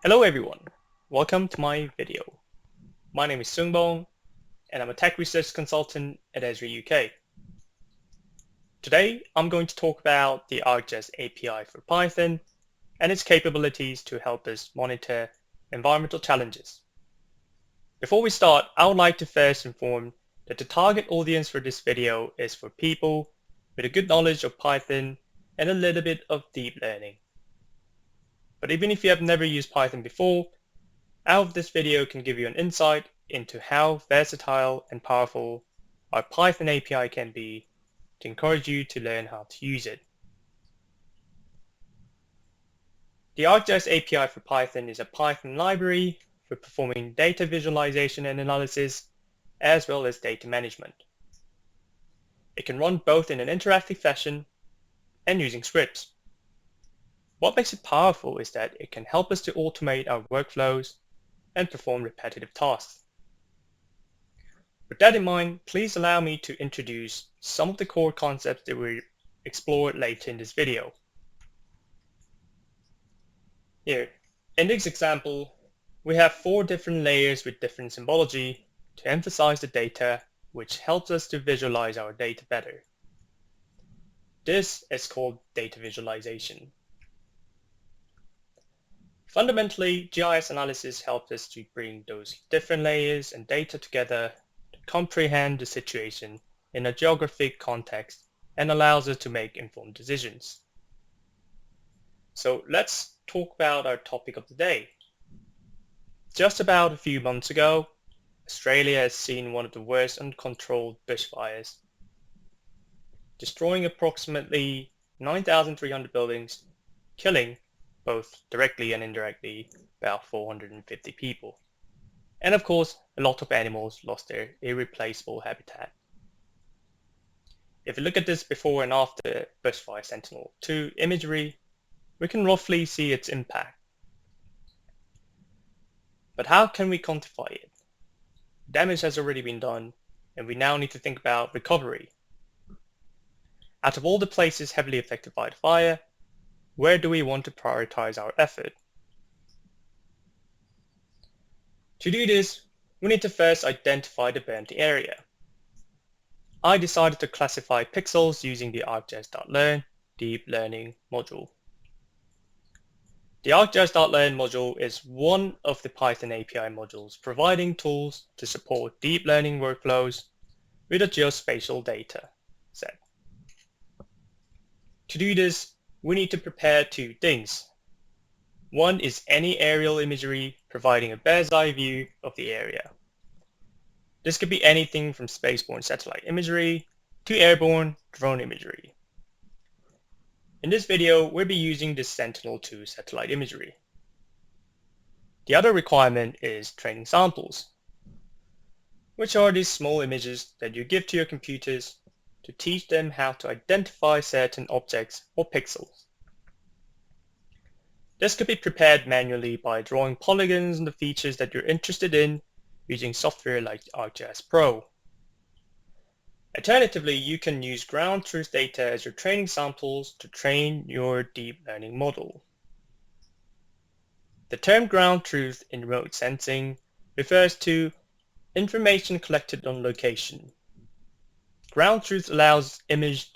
Hello everyone, welcome to my video. My name is Seungbong and I'm a tech research consultant at Esri UK. Today I'm going to talk about the ArcGIS API for Python and its capabilities to help us monitor environmental challenges. Before we start, I would like to first inform that the target audience for this video is for people with a good knowledge of Python and a little bit of deep learning. But even if you have never used Python before, I hope this video can give you an insight into how versatile and powerful our Python API can be to encourage you to learn how to use it. The ArcGIS API for Python is a Python library for performing data visualization and analysis, as well as data management. It can run both in an interactive fashion and using scripts. What makes it powerful is that it can help us to automate our workflows and perform repetitive tasks. With that in mind, please allow me to introduce some of the core concepts that we explore later in this video. Here, in this example, we have 4 different layers with different symbology to emphasize the data, which helps us to visualize our data better. This is called data visualization. Fundamentally, GIS analysis helps us to bring those different layers and data together to comprehend the situation in a geographic context and allows us to make informed decisions. So let's talk about our topic of the day. Just about a few months ago, Australia has seen one of the worst uncontrolled bushfires, destroying approximately 9,300 buildings, killing both directly and indirectly about 450 people. And of course, a lot of animals lost their irreplaceable habitat. If you look at this before and after bushfire Sentinel-2 imagery, we can roughly see its impact. But how can we quantify it? Damage has already been done, and we now need to think about recovery. Out of all the places heavily affected by the fire, where do we want to prioritize our effort? To do this, we need to first identify the burnt area. I decided to classify pixels using the ArcGIS.learn deep learning module. The ArcGIS.learn module is one of the Python API modules providing tools to support deep learning workflows with a geospatial data set. To do this, we need to prepare 2 things. One is any aerial imagery providing a bird's eye view of the area. This could be anything from spaceborne satellite imagery to airborne drone imagery. In this video, we'll be using the Sentinel-2 satellite imagery. The other requirement is training samples, which are these small images that you give to your computers to teach them how to identify certain objects or pixels. This could be prepared manually by drawing polygons on the features that you're interested in using software like ArcGIS Pro. Alternatively, you can use ground truth data as your training samples to train your deep learning model. The term ground truth in remote sensing refers to information collected on location. Ground truth allows image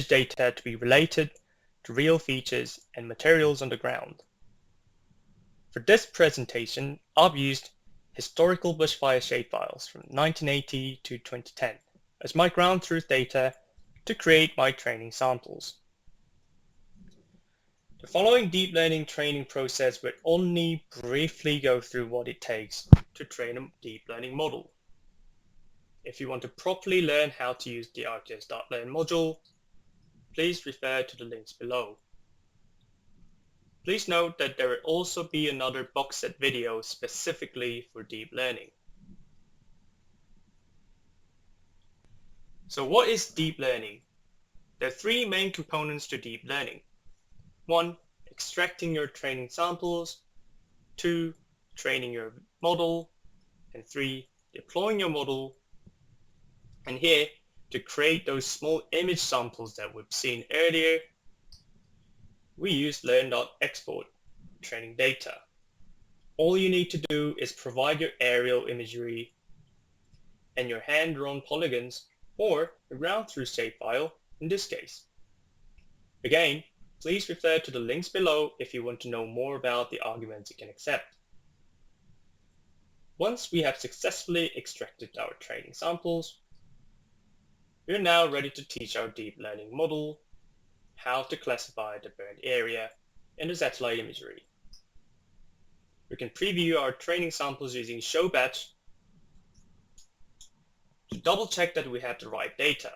data to be related to real features and materials on the ground. For this presentation, I've used historical bushfire shapefiles from 1980 to 2010 as my ground truth data to create my training samples. The following deep learning training process will only briefly go through what it takes to train a deep learning model. If you want to properly learn how to use the ArcGIS.learn module, please refer to the links below. Please note that there will also be another box set video specifically for deep learning. So what is deep learning? There are 3 main components to deep learning. 1. Extracting your training samples. 2. Training your model. And 3. Deploying your model. And here, to create those small image samples that we've seen earlier, we use learn.export training data. all you need to do is provide your aerial imagery and your hand-drawn polygons, or a ground truth shapefile in this case. Again, please refer to the links below if you want to know more about the arguments you can accept. Once we have successfully extracted our training samples, we are now ready to teach our deep learning model how to classify the burned area in the satellite imagery. We can preview our training samples using show batch to double check that we have the right data.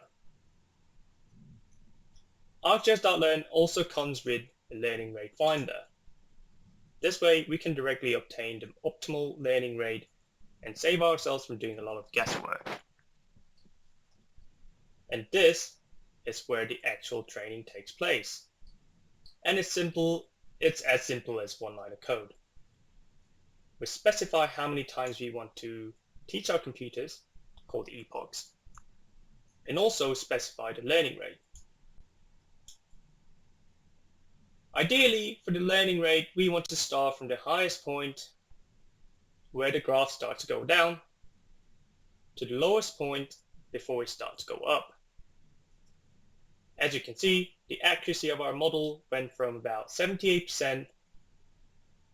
ArcGIS.Learn also comes with a learning rate finder. This way we can directly obtain the optimal learning rate and save ourselves from doing a lot of guesswork. And this is where the actual training takes place. And it's as simple as one line of code. We specify how many times we want to teach our computers, called epochs, and also specify the learning rate. Ideally, for the learning rate, we want to start from the highest point where the graph starts to go down to the lowest point before it starts to go up. As you can see, the accuracy of our model went from about 78%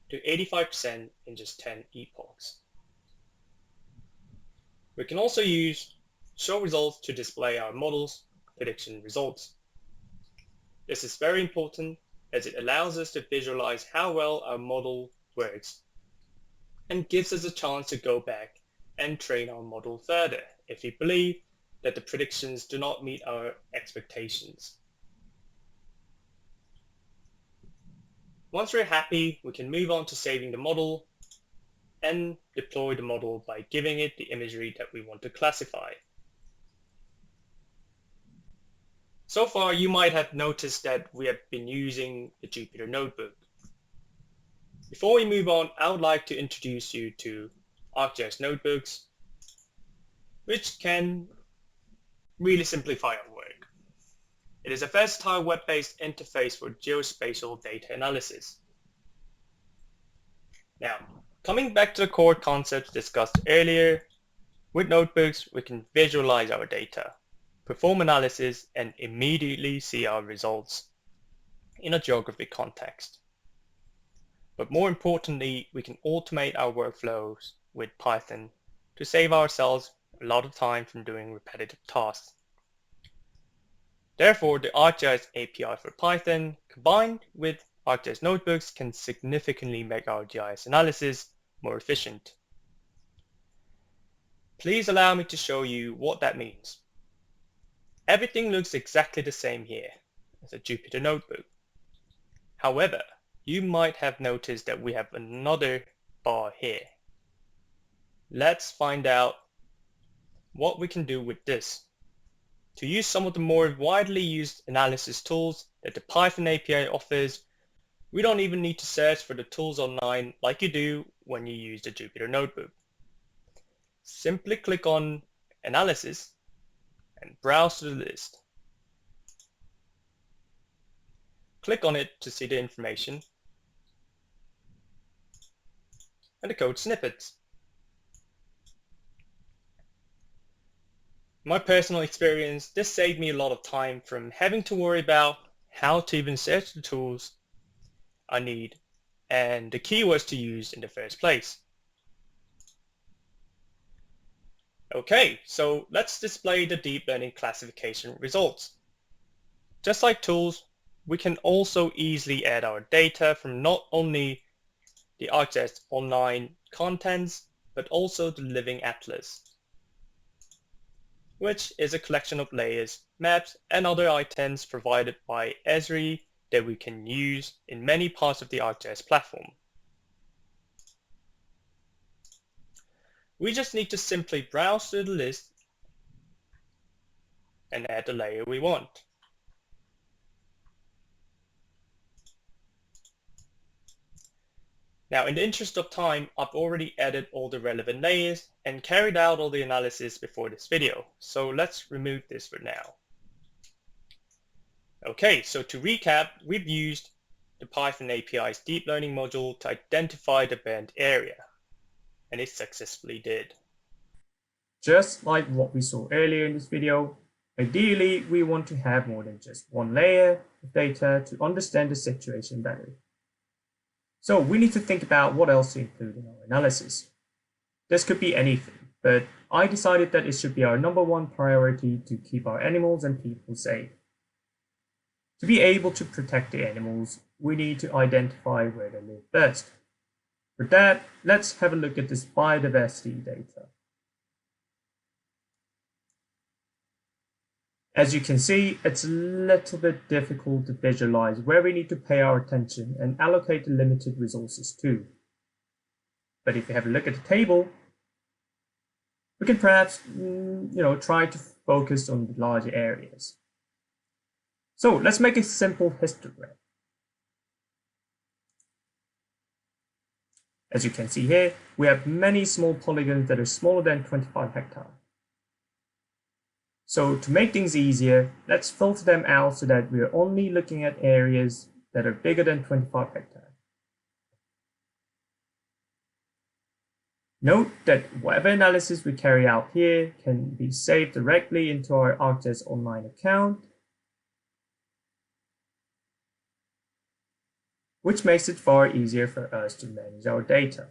to 85% in just 10 epochs. We can also use show results to display our model's prediction results. This is very important as it allows us to visualize how well our model works and gives us a chance to go back and train our model further if we believe that the predictions do not meet our expectations. Once we're happy, we can move on to saving the model and deploy the model by giving it the imagery that we want to classify. So far, you might have noticed that we have been using the Jupyter Notebook. Before we move on, I would like to introduce you to ArcGIS Notebooks, which can really simplify our work. It is a versatile web-based interface for geospatial data analysis. Now, coming back to the core concepts discussed earlier, with notebooks, we can visualize our data, perform analysis, and immediately see our results in a geography context. But more importantly, we can automate our workflows with Python to save ourselves a lot of time from doing repetitive tasks. Therefore, the ArcGIS API for Python combined with ArcGIS Notebooks can significantly make our GIS analysis more efficient. Please allow me to show you what that means. Everything looks exactly the same here as a Jupyter Notebook. However, you might have noticed that we have another bar here. Let's find out what we can do with this. To use some of the more widely used analysis tools that the Python API offers, we don't even need to search for the tools online like you do when you use the Jupyter Notebook. Simply click on Analysis and browse to the list. Click on it to see the information and the code snippets. In my personal experience, this saved me a lot of time from having to worry about how to even search the tools I need and the keywords to use in the first place. Okay, so let's display the deep learning classification results. Just like tools, we can also easily add our data from not only the ArcGIS online contents, but also the Living Atlas, which is a collection of layers, maps, and other items provided by Esri that we can use in many parts of the ArcGIS platform. We just need to simply browse through the list and add the layer we want. Now, in the interest of time, I've already added all the relevant layers and carried out all the analysis before this video, so let's remove this for now. Okay, so to recap, we've used the Python API's deep learning module to identify the bent area, and it successfully did. Just like what we saw earlier in this video, ideally we want to have more than just one layer of data to understand the situation better. So we need to think about what else to include in our analysis. This could be anything, but I decided that it should be our #1 priority to keep our animals and people safe. To be able to protect the animals, we need to identify where they live best. For that, let's have a look at this biodiversity data. As you can see, it's a little bit difficult to visualize where we need to pay our attention and allocate the limited resources to. But if you have a look at the table, we can perhaps try to focus on the larger areas. So let's make a simple histogram. As you can see here, we have many small polygons that are smaller than 25 hectares. So to make things easier, let's filter them out so that we're only looking at areas that are bigger than 25 hectares. Note that whatever analysis we carry out here can be saved directly into our ArcGIS online account, which makes it far easier for us to manage our data.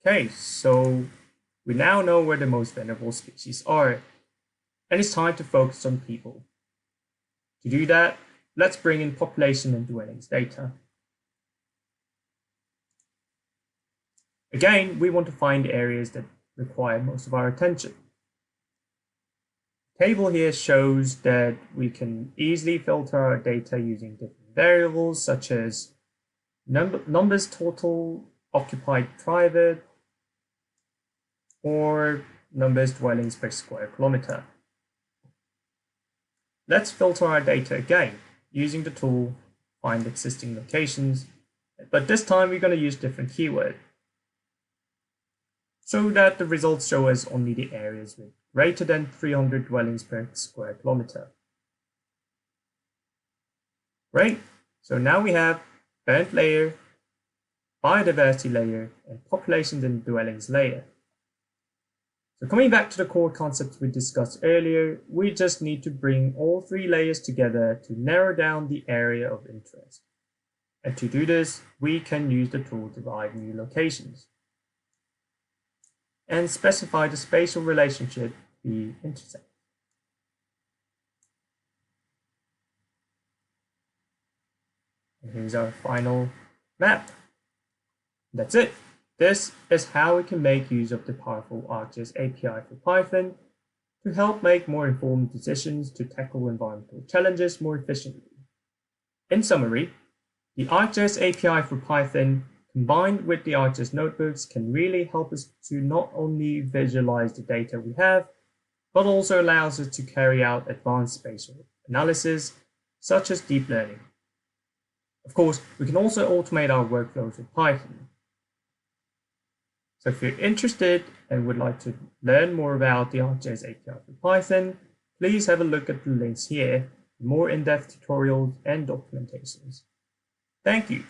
Okay, so we now know where the most vulnerable species are, and it's time to focus on people. To do that, let's bring in population and dwellings data. Again, we want to find areas that require most of our attention. The table here shows that we can easily filter our data using different variables such as numbers total, occupied private, or numbers dwellings per square kilometer. Let's filter our data again using the tool find existing locations, but this time we're going to use different keywords so that the results show us only the areas with greater than 300 dwellings per square kilometer. Great, so now we have burnt layer, biodiversity layer, and populations and dwellings layer. So coming back to the core concepts we discussed earlier, we just need to bring all three layers together to narrow down the area of interest. And to do this, we can use the tool to provide new locations and specify the spatial relationship we intersect. And here's our final map. That's it. This is how we can make use of the powerful ArcGIS API for Python to help make more informed decisions to tackle environmental challenges more efficiently. In summary, the ArcGIS API for Python combined with the ArcGIS notebooks can really help us to not only visualize the data we have, but also allows us to carry out advanced spatial analysis, such as deep learning. Of course, we can also automate our workflows with Python. So if you're interested and would like to learn more about the ArcGIS API for Python, please have a look at the links here for more in-depth tutorials and documentations. Thank you.